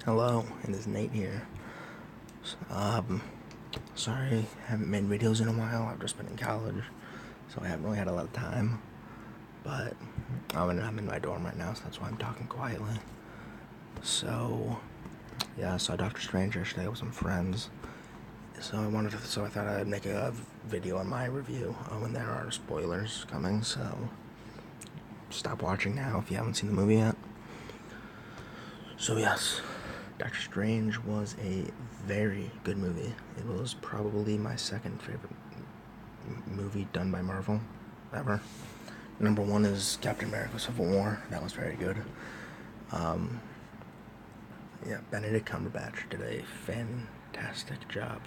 Hello, it is Nate here. Sorry, haven't made videos in a while. I've just been in college, so I haven't really had a lot of time. But I'm in my dorm right now, so that's why I'm talking quietly. So, yeah, I saw Doctor Strange yesterday with some friends. So I thought I'd make a video on my review when there are spoilers coming. So, stop watching now if you haven't seen the movie yet. So yes, Doctor Strange was a very good movie. It was probably my second favorite movie done by Marvel ever. Number one is Captain America: Civil War. That was very good. Yeah, Benedict Cumberbatch did a fantastic job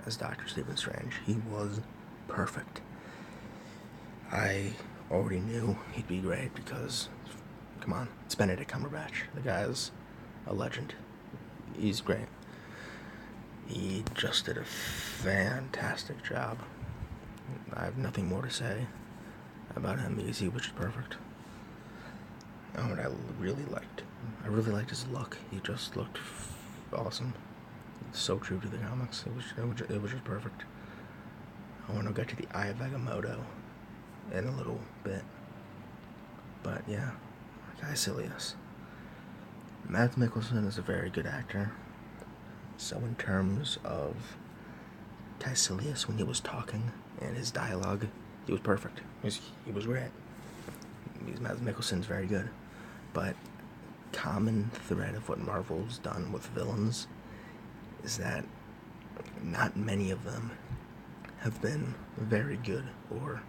as Doctor Stephen Strange. He was perfect. I already knew he'd be great because, come on, it's Benedict Cumberbatch. The guy's a legend. He's great. He just did a fantastic job. I have nothing more to say about him because he was just perfect. Oh, and I really liked his look. He just looked awesome. So true to the comics. It was just perfect. I want to get to the Eye of Agamotto in a little bit. But yeah, Caecilius. Mads Mikkelsen is a very good actor. So in terms of Caecilius, when he was talking and his dialogue, he was perfect. He was great. Mads Mikkelsen's very good. But common thread of what Marvel's done with villains is that not many of them have been very good or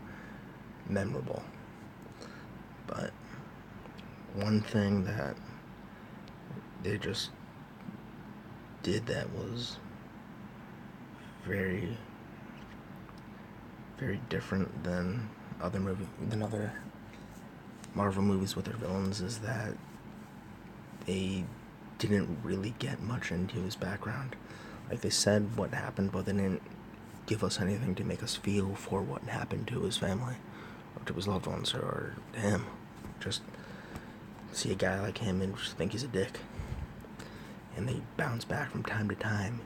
memorable. But one thing that they just did that was very, very different than other Marvel movies with their villains is that they didn't really get much into his background. Like, they said what happened, but they didn't give us anything to make us feel for what happened to his family or to his loved ones or to him. Just see a guy like him and just think he's a dick. And they bounce back from time to time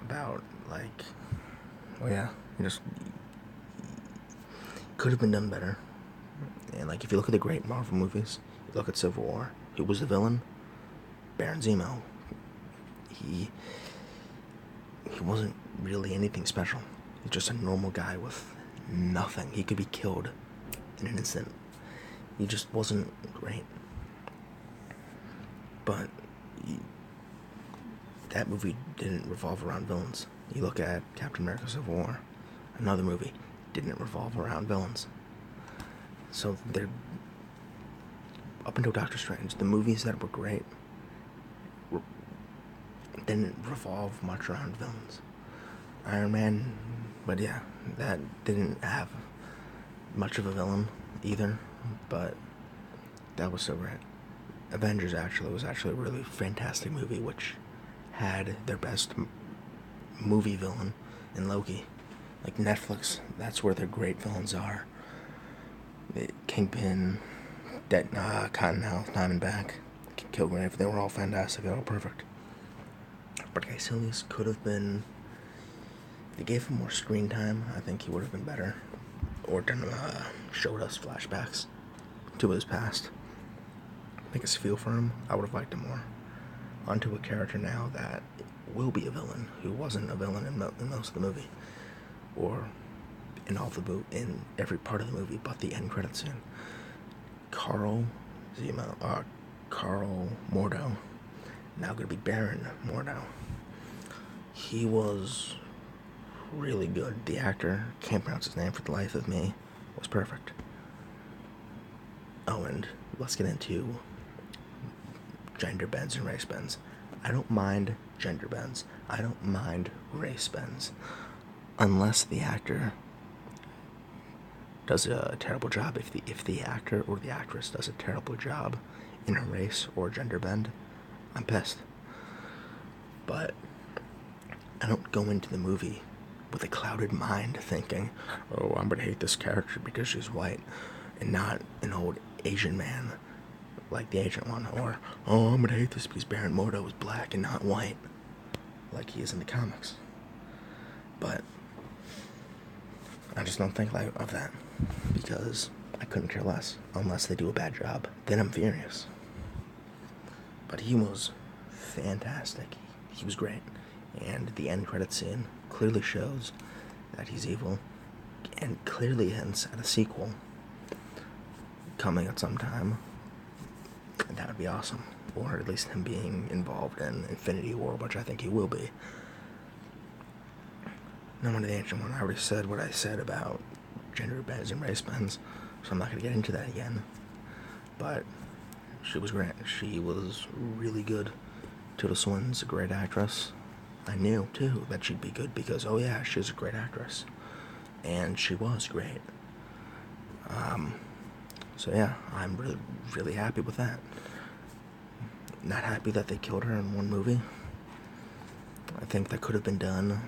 about, like, oh yeah, he just could have been done better. And, like, if you look at the great Marvel movies, you look at Civil War, who was the villain? Baron Zemo. He wasn't really anything special. He's just a normal guy with nothing. He could be killed in an instant. He just wasn't great. But that movie didn't revolve around villains. You look at Captain America: Civil War, another movie, didn't revolve around villains. So they're, up until Doctor Strange, the movies that were great didn't revolve much around villains. Iron Man, but yeah, that didn't have much of a villain either, but that was so great. Avengers was actually a really fantastic movie, which had their best movie villain in Loki. Like, Netflix, that's where their great villains are. Kingpin, Cottonmouth, Diamondback, Kilgrave, they were all fantastic, they were all perfect. But Caecilius could have been, if they gave him more screen time, I think he would have been better. Or showed us flashbacks to his past. Make us feel for him. I would have liked him more. Onto a character now that will be a villain, who wasn't a villain in most of the movie, or in every part of the movie but the end credit scene. Carl Mordo, now gonna be Baron Mordo. He was really good. The actor, can't pronounce his name for the life of me, was perfect. Oh, and let's get into gender bends and race bends. I don't mind gender bends. I don't mind race bends. Unless the actor does a terrible job. If the actor or the actress does a terrible job in a race or gender bend, I'm pissed. But I don't go into the movie with a clouded mind thinking, oh, I'm gonna hate this character because she's white and not an old Asian man like the Ancient One, or, oh, I'm gonna hate this because Baron Mordo is black and not white, like he is in the comics. But I just don't think like of that, because I couldn't care less. Unless they do a bad job, then I'm furious. But he was fantastic. He was great. And the end credit scene clearly shows that he's evil, and clearly hints at a sequel coming at some time. And that would be awesome. Or at least him being involved in Infinity War, which I think he will be. No one of the Ancient One, I already said what I said about gender bends and race bends, so I'm not going to get into that again. But she was great. She was really good. Tilda Swinton's a great actress. I knew, too, that she'd be good because, oh yeah, she's a great actress. And she was great. So yeah, I'm really, really happy with that. Not happy that they killed her in one movie. I think that could have been done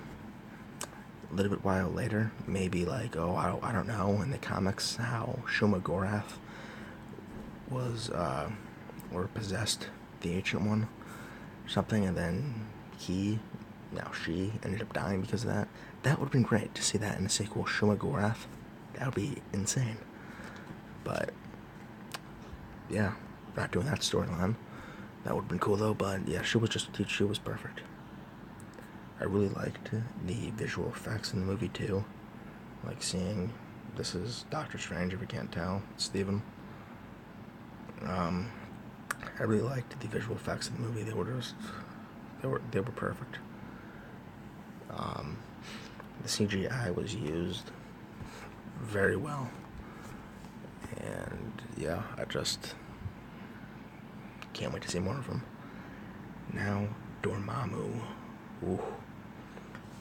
a little bit while later. Maybe like, I don't know, in the comics, how Shuma Gorath was, or possessed the Ancient One or something, and then she ended up dying because of that. That would have been great to see that in a sequel, Shuma Gorath. That would be insane. But yeah, not doing that storyline. That would have been cool though, but yeah, she was perfect. I really liked the visual effects in the movie too. Like seeing, this is Doctor Strange, if you can't tell, it's Steven. I really liked the visual effects in the movie. They were perfect. The CGI was used very well. And yeah, I just can't wait to see more of them. Now, Dormammu. Ooh.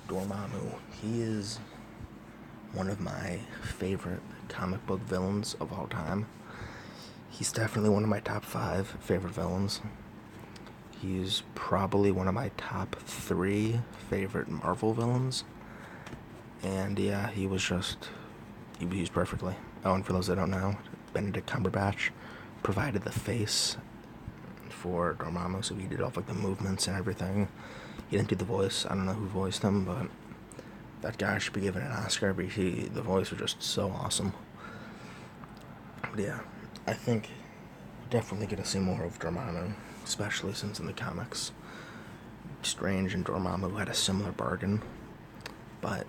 Dormammu. He is one of my favorite comic book villains of all time. He's definitely one of my top 5 favorite villains. He's probably one of my top 3 favorite Marvel villains. And yeah, he was used perfectly. Oh, and for those that don't know, Benedict Cumberbatch provided the face for Dormammu, so he did all like the movements and everything. He didn't do the voice. I don't know who voiced him, but that guy should be given an Oscar. But the voice was just so awesome. But yeah, I think we're definitely gonna see more of Dormammu, especially since in the comics, Strange and Dormammu had a similar bargain. But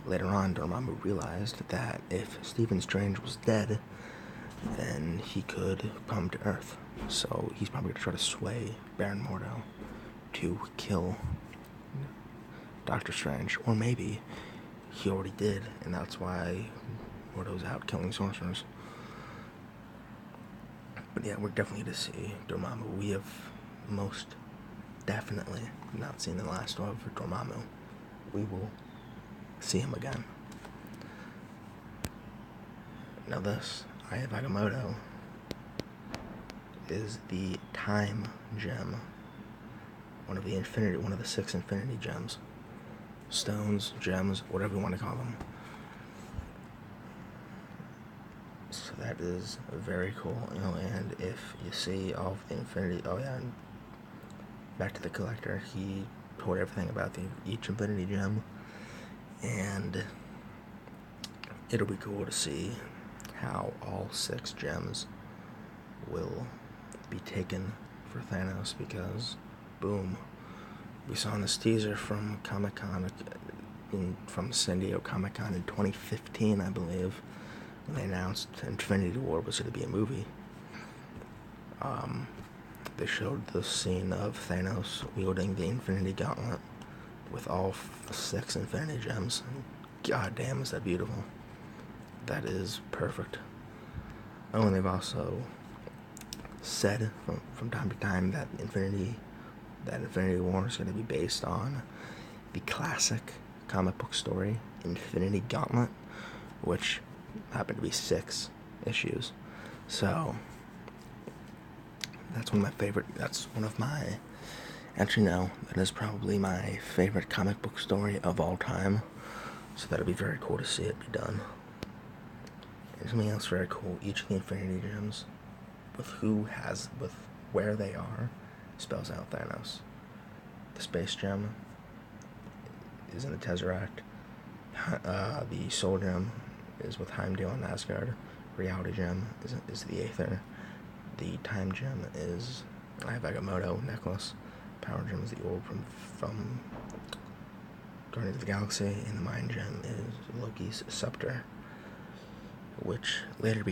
later on, Dormammu realized that if Stephen Strange was dead, then he could come to Earth. So he's probably going to try to sway Baron Mordo to kill Doctor Strange. Or maybe he already did, and that's why Mordo's out killing sorcerers. But yeah, we're definitely going to see Dormammu. We have most definitely not seen the last of Dormammu. We will see him again. Now this, Eye of Agamotto, is the time gem. One of the 6 infinity gems. Stones, gems, whatever you want to call them. So that is very cool, and if you see all of the infinity, and back to the collector, he told everything about each infinity gem, and it'll be cool to see how all 6 gems will be taken for Thanos, because boom, we saw in this teaser from Comic-Con, from San Diego Comic-Con in 2015, I believe, when they announced Infinity War was going to be a movie. They showed the scene of Thanos wielding the Infinity Gauntlet with all 6 Infinity Gems. God damn, is that beautiful. That is perfect. Oh, and they've also said from time to time that Infinity War is going to be based on the classic comic book story, Infinity Gauntlet, which happened to be 6 issues. So that's one of my, actually no, that is probably my favorite comic book story of all time. So that'll be very cool to see it be done. And something else very cool, each of the Infinity Gems with where they are, spells out Thanos. The space gem is in the Tesseract. The soul gem is with Heimdall and Asgard. Reality gem is the Aether. The time gem is I have Agamotto necklace. Power gem is the orb from Guardians of the Galaxy, and the mind gem is Loki's scepter, which later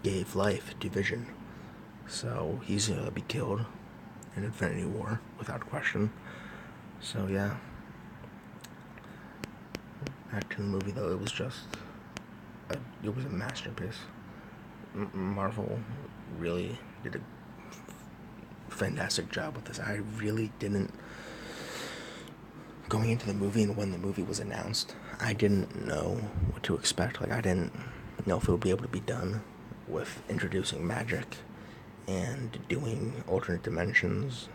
gave life to Vision. So he's gonna be killed in Infinity War without question. So yeah. Back to the movie though, it was a masterpiece. Marvel really did a fantastic job with this. I really didn't, going into the movie and when the movie was announced, I didn't know what to expect. Like, I didn't know if it would be able to be done with introducing magic and doing alternate dimensions,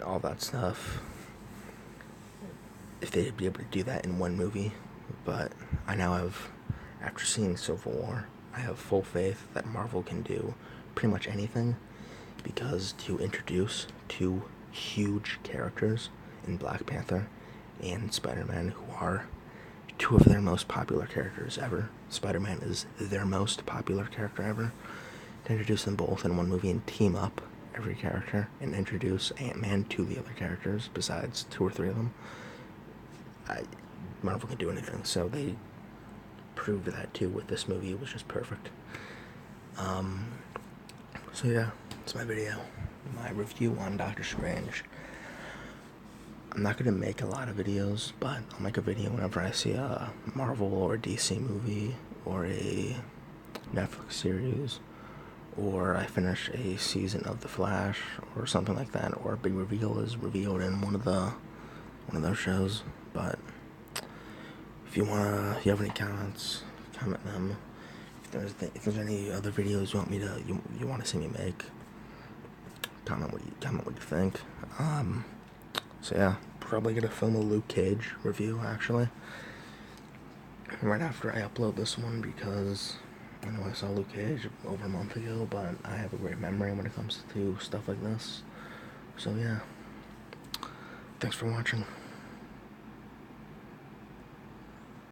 all that stuff, if they'd be able to do that in one movie. But I now have, after seeing Civil War, I have full faith that Marvel can do pretty much anything, because to introduce two huge characters in Black Panther and Spider-Man, who are two of their most popular characters ever. Spider-Man is their most popular character ever. To introduce them both in one movie and team up every character and introduce Ant-Man to the other characters besides 2 or 3 of them, Marvel can do anything. So they proved that too with this movie. It was just perfect. So yeah, it's my video, my review on Doctor Strange. I'm not gonna make a lot of videos, but I'll make a video whenever I see a Marvel or a DC movie or a Netflix series, or I finish a season of The Flash or something like that, or a big reveal is revealed in one of those shows. But if you have any comments, comment them. If there's any other videos you want to see me make, comment what you think. So yeah, probably gonna film a Luke Cage review actually right after I upload this one, because I know I saw Luke Cage over a month ago, but I have a great memory when it comes to stuff like this. So yeah, thanks for watching.